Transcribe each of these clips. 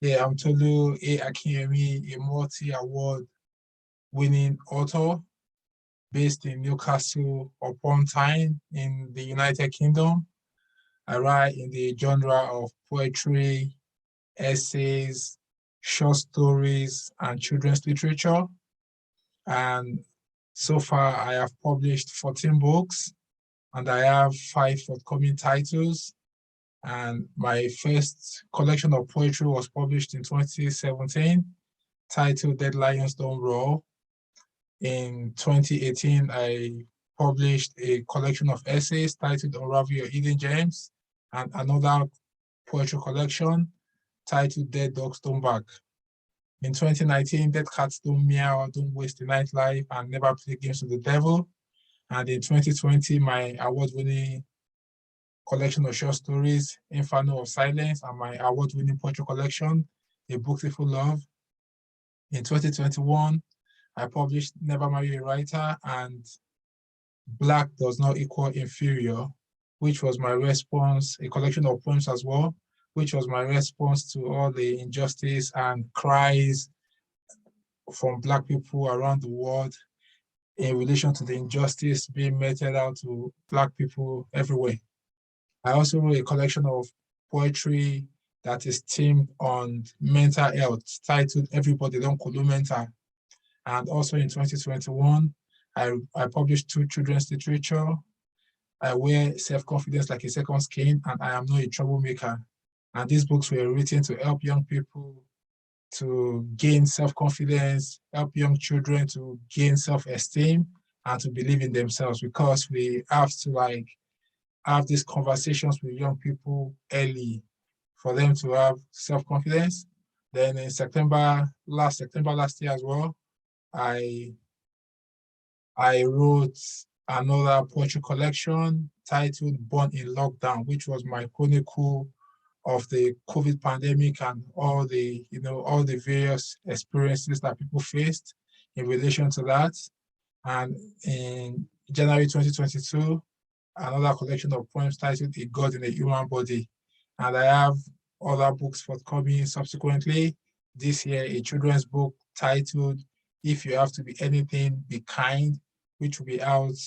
Yeah, I'm Tolu A. Akinyemi, a multi-award winning author based in Newcastle upon Tyne in the United Kingdom. I write in the genre of poetry, essays, short stories, and children's literature. And so far, I have published 14 books, and I have 5 forthcoming titles. And my first collection of poetry was published in 2017, titled Dead Lions Don't Roar. In 2018, I published a collection of essays titled Unravel Your Hidden Gems, and another poetry collection titled Dead Dogs Don't Bark. In 2019, Dead Cats Don't Meow, Don't Waste the Nightlife, and Never Play Games with the Devil. And in 2020, my award-winning collection of short stories, Inferno of Silence, and my award-winning poetry collection, A Beautiful Love. In 2021, I published Never Marry a Writer and Black Does Not Equal Inferior, which was my response, a collection of poems as well, which was my response to all the injustice and cries from Black people around the world in relation to the injustice being meted out to Black people everywhere. I also wrote a collection of poetry that is themed on mental health, titled Everybody Don't Kolo Mental. And also in 2021, I published 2 children's literature. I Wear Self-Confidence Like a Second Skin, and I Am Not a Troublemaker. And these books were written to help young people to gain self-confidence, help young children to gain self-esteem and to believe in themselves, because we have to have these conversations with young people early for them to have self-confidence. Then in last September last year as well, I wrote another poetry collection titled Born in Lockdown, which was my chronicle of the COVID pandemic and all the various experiences that people faced in relation to that. And in January 2022, another collection of poems titled A God in a Human Body. And I have other books forthcoming subsequently. This year, a children's book titled If You Have to Be Anything, Be Kind, which will be out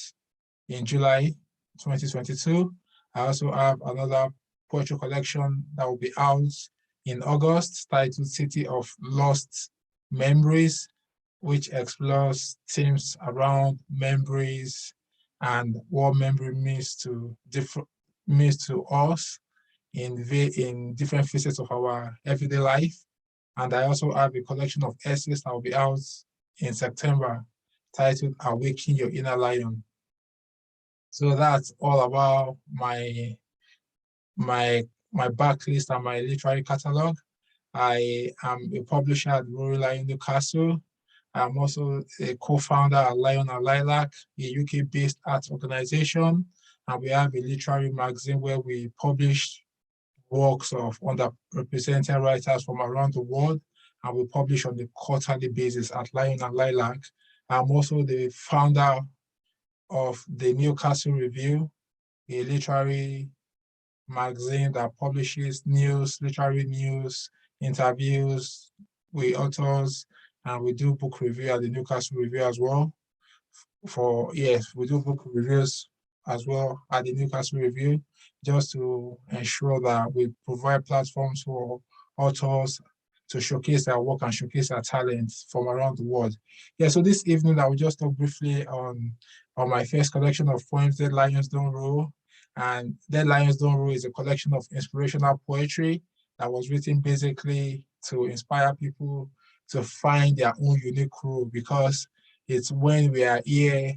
in July 2022. I also have another poetry collection that will be out in August titled City of Lost Memories, which explores themes around memories and what memory means to us in different facets of our everyday life. And I also have a collection of essays that will be out in September titled Awaken Your Inner Lion. So that's all about my backlist and my literary catalog. I am a publisher at Rory Lion Newcastle. I'm also a co-founder at Lion and Lilac, a UK-based arts organization, and we have a literary magazine where we publish works of underrepresented writers from around the world, and we publish on a quarterly basis at Lion and Lilac. I'm also the founder of the Newcastle Review, a literary magazine that publishes news, literary news, interviews with authors, and we do book review at the Newcastle Review as well. We do book reviews as well at the Newcastle Review, just to ensure that we provide platforms for authors to showcase their work and showcase their talents from around the world. Yeah, so this evening I will just talk briefly on my first collection of poems, Dead Lions Don't Roar. And Dead Lions Don't Roar is a collection of inspirational poetry that was written basically to inspire people to find their own unique role, because it's when we are here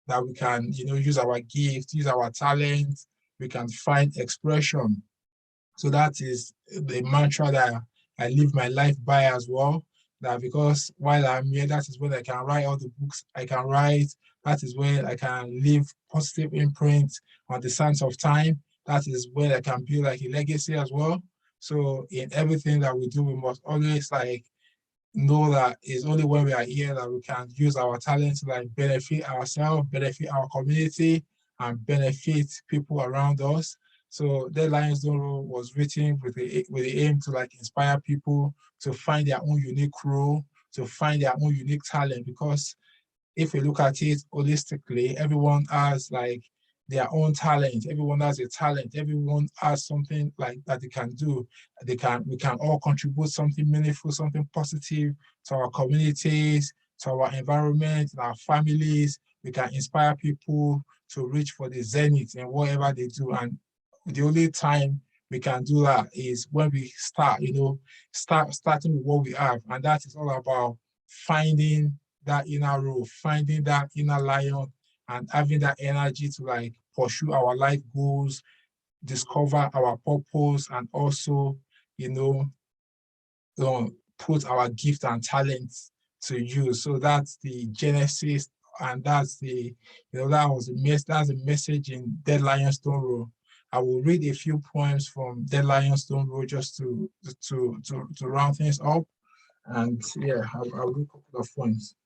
that we can, use our gift, use our talent, we can find expression. So that is the mantra that I live my life by as well. That because while I'm here, that is when I can write all the books I can write. That is where I can leave positive imprint on the sands of time. That is where I can build like a legacy as well. So in everything that we do, we must always know that it's only when we are here that we can use our talent to benefit ourselves, benefit our community, and benefit people around us. So Dead Lions Don't Roll was written with the aim to like inspire people to find their own unique role, to find their own unique talent. Because if we look at it holistically, everyone has like their own talent. Everyone has a talent. Everyone has something like that they can do. We can all contribute something meaningful, something positive to our communities, to our environment, our families. We can inspire people to reach for the zenith in whatever they do. And the only time we can do that is when we start, starting with what we have. And that is all about finding that inner role, finding that inner lion, and having that energy to like pursue our life goals, discover our purpose, and also, you know, put our gift and talents to use. So that's the genesis, and that's that's the message in Dead Lions Don't Roll. I will read a few poems from Dead Lions Don't Roll just to round things up. And yeah, I'll read a couple of poems.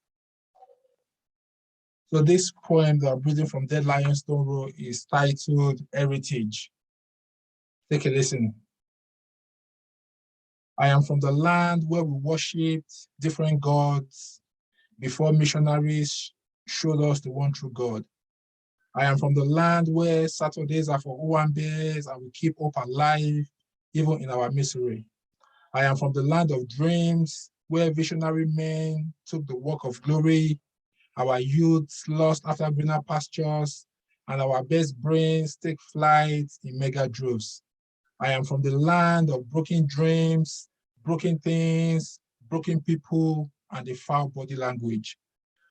So this poem that I'm reading from Dead Lions Don't Roll is titled Heritage. Take a listen. I am from the land where we worshipped different gods before missionaries showed us the one true God. I am from the land where Saturdays are for Owambes and we keep hope alive even in our misery. I am from the land of dreams where visionary men took the work of glory, our youths lost after greener pastures, and our best brains take flight in mega droves. I am from the land of broken dreams, broken things, broken people, and a foul body language.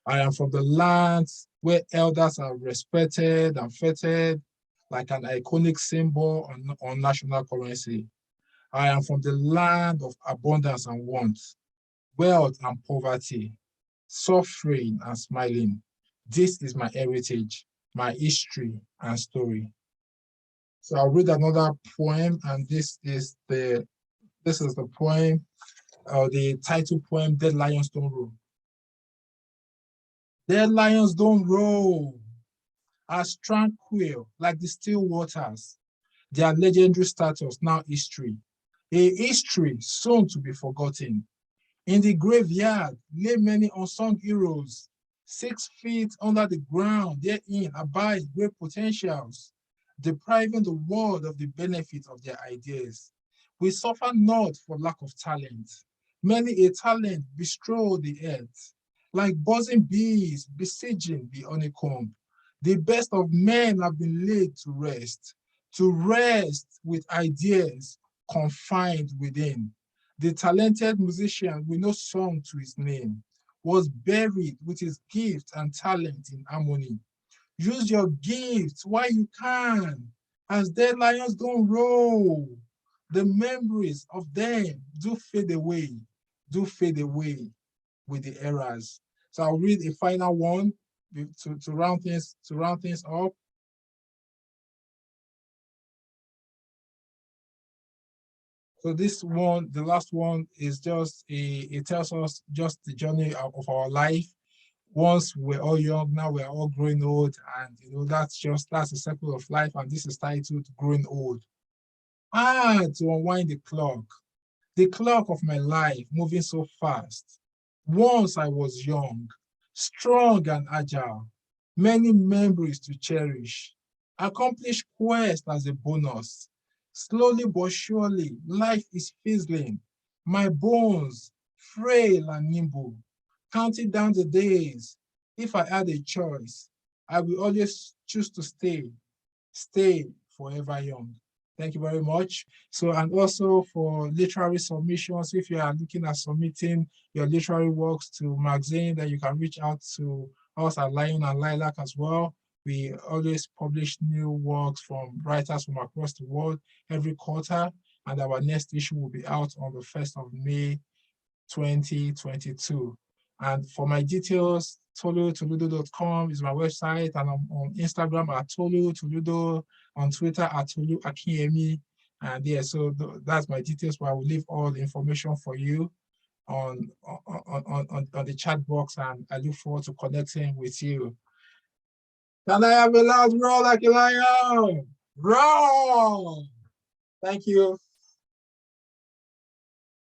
I am from the lands where elders are respected and feted like an iconic symbol on national currency. I am from the land of abundance and want, wealth and poverty, suffering and smiling. This is my heritage, my history and story. So I'll read another poem, and this is the poem, the title poem, Dead Lions Don't Roll. Dead lions don't roll, as tranquil like the still waters. Their legendary status now history, a history soon to be forgotten. In the graveyard lay many unsung heroes, 6 feet under the ground, therein abide great potentials, depriving the world of the benefit of their ideas. We suffer not for lack of talent. Many a talent bestrode the earth, like buzzing bees besieging the honeycomb. The best of men have been laid to rest with ideas confined within. The talented musician with no song to his name was buried with his gift and talent in harmony. Use your gifts while you can, as dead lions don't roll. The memories of them do fade away with the eras. So I'll read a final one to round things up. So this one, the last one, is just it tells us just the journey of our life. Once we're all young, now we're all growing old, and that's the cycle of life. And this is titled Growing Old. To unwind the clock of my life moving so fast. Once I was young, strong and agile, many memories to cherish. Accomplished quest as a bonus. Slowly but surely, life is fizzling. My bones, frail and nimble, counting down the days. If I had a choice, I will always choose to stay forever young. Thank you very much. So, and also for literary submissions, if you are looking at submitting your literary works to magazine, then you can reach out to us at Lion and Lilac as well. We always publish new works from writers from across the world every quarter, and our next issue will be out on the 1st of May, 2022. And for my details, tolutoledo.com is my website, and I'm on Instagram at tolutoledo, on Twitter at Tolu Akinyemi. And yeah, so that's my details, but I will leave all the information for you on the chat box, and I look forward to connecting with you. Can I have a loud roar like a lion? Wrong. Thank you.